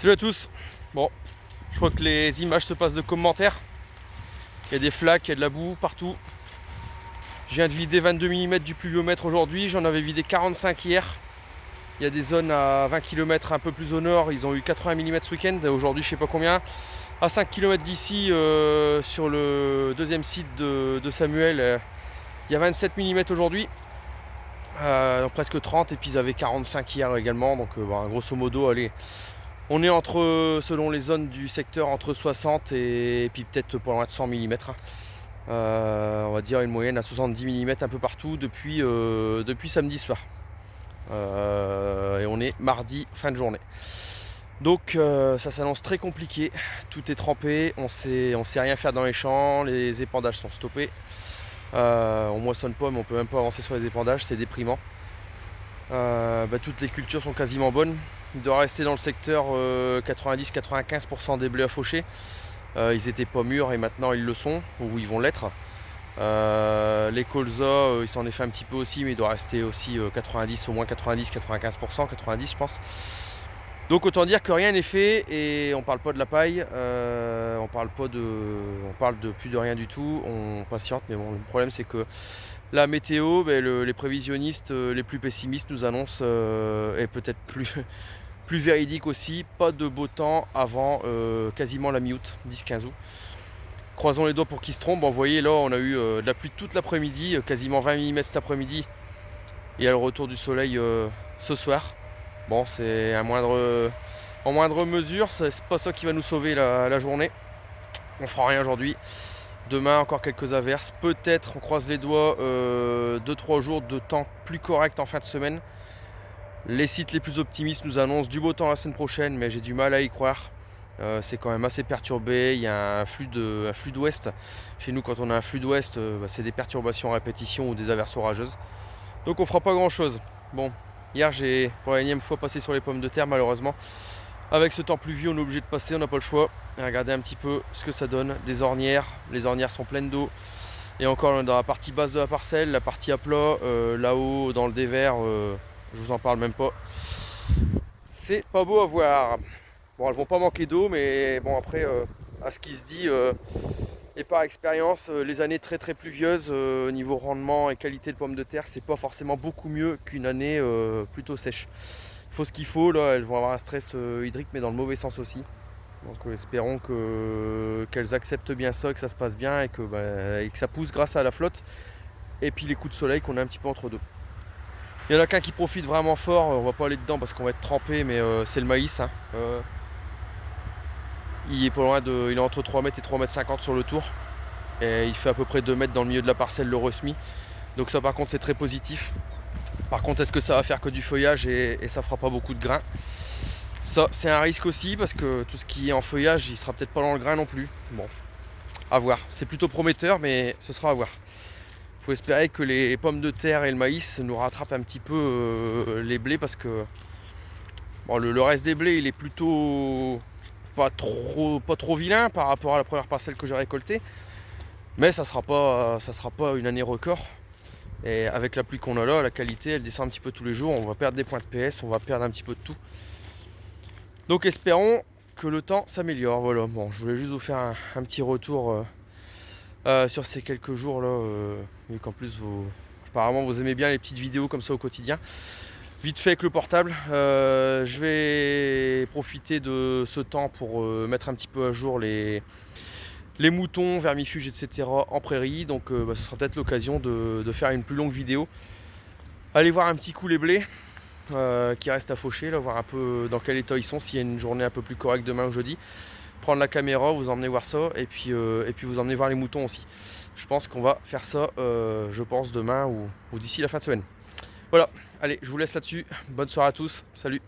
Salut à tous. Bon, je crois que les images se passent de commentaires. Il y a des flaques, il y a de la boue partout. Je viens de vider 22 mm du pluviomètre aujourd'hui, j'en avais vidé 45 hier. Il y a des zones à 20 km un peu plus au nord, ils ont eu 80 mm ce week-end, aujourd'hui je sais pas combien. À 5 km d'ici, sur le deuxième site de Samuel, il y a 27 mm aujourd'hui. Donc presque 30, et puis ils avaient 45 hier également, donc grosso modo, allez, on est entre, selon les zones du secteur, entre 60 et puis peut-être pas loin de 100 mm. On va dire une moyenne à 70 mm un peu partout depuis samedi soir. Et on est mardi, fin de journée. Donc ça s'annonce très compliqué. Tout est trempé, on sait rien faire dans les champs, les épandages sont stoppés. On moissonne pas, mais on peut même pas avancer sur les épandages, c'est déprimant. Toutes les cultures sont quasiment bonnes. Il doit rester dans le secteur 90-95% des blés à faucher. Ils n'étaient pas mûrs et maintenant ils le sont, ou ils vont l'être. Les colzas, ils s'en est fait un petit peu aussi, mais il doit rester aussi 90, au moins 90-95%, 90 je pense. Donc autant dire que rien n'est fait, et on parle pas de la paille, on parle de plus de rien du tout, on patiente, mais bon, le problème c'est que la météo, les prévisionnistes les plus pessimistes nous annoncent, et peut-être plus véridique aussi, pas de beau temps avant quasiment la mi-août, 10-15 août. Croisons les doigts pour qu'ils se trompent. Bon, vous voyez là, on a eu de la pluie toute l'après-midi, quasiment 20 mm cet après-midi, et à le retour du soleil ce soir. Bon, c'est en moindre mesure, c'est pas ça qui va nous sauver la journée. On fera rien aujourd'hui. Demain, encore quelques averses. Peut-être, on croise les doigts, 2-3 jours de temps plus correct en fin de semaine. Les sites les plus optimistes nous annoncent du beau temps la semaine prochaine, mais j'ai du mal à y croire. C'est quand même assez perturbé. Il y a un flux d'ouest. Chez nous, quand on a un flux d'ouest, c'est des perturbations à répétition ou des averses orageuses. Donc on fera pas grand chose. Bon, hier j'ai pour la énième fois passé sur les pommes de terre, malheureusement. Avec ce temps pluvieux, on est obligé de passer, on n'a pas le choix. Et regardez un petit peu ce que ça donne. Des ornières, les ornières sont pleines d'eau. Et encore dans la partie basse de la parcelle, la partie à plat, là-haut dans le dévers, je vous en parle même pas. C'est pas beau à voir. Bon, elles vont pas manquer d'eau, mais bon, après, à ce qui se dit, et par expérience, les années très très pluvieuses, niveau rendement et qualité de pommes de terre, c'est pas forcément beaucoup mieux qu'une année plutôt sèche. Il faut ce qu'il faut, là, elles vont avoir un stress hydrique, mais dans le mauvais sens aussi. Donc espérons qu'elles acceptent bien ça, que ça se passe bien, et que ça pousse grâce à la flotte et puis les coups de soleil qu'on a un petit peu entre deux. Il y en a qu'un qui profite vraiment fort, on va pas aller dedans parce qu'on va être trempé, mais c'est le maïs. Hein. Il est pas loin il est entre 3 mètres et 3 mètres 50 sur le tour. Et il fait à peu près 2 mètres dans le milieu de la parcelle, le resmi. Donc ça, par contre, c'est très positif. Par contre, est-ce que ça va faire que du feuillage et ça fera pas beaucoup de grains? Ça, c'est un risque aussi, parce que tout ce qui est en feuillage, il sera peut-être pas dans le grain non plus. Bon, à voir. C'est plutôt prometteur, mais ce sera à voir. Il faut espérer que les pommes de terre et le maïs nous rattrapent un petit peu les blés, parce que bon, le reste des blés, il est plutôt pas trop vilain par rapport à la première parcelle que j'ai récoltée. Mais ça sera pas une année record. Et avec la pluie qu'on a là, la qualité elle descend un petit peu tous les jours. On va perdre des points de PS, on va perdre un petit peu de tout. Donc espérons que le temps s'améliore. Voilà, bon, je voulais juste vous faire un petit retour sur ces quelques jours là, et qu'en plus apparemment vous aimez bien les petites vidéos comme ça au quotidien. Vite fait avec le portable, je vais profiter de ce temps pour mettre un petit peu à jour les moutons, vermifuges, etc. en prairie. Donc ce sera peut-être l'occasion de faire une plus longue vidéo. Allez voir un petit coup les blés qui restent à faucher, là, voir un peu dans quel état ils sont, s'il y a une journée un peu plus correcte demain ou jeudi. Prendre la caméra, vous emmener voir ça, et puis vous emmener voir les moutons aussi. Je pense qu'on va faire ça, je pense demain ou d'ici la fin de semaine. Voilà, allez, je vous laisse là-dessus. Bonne soirée à tous, salut.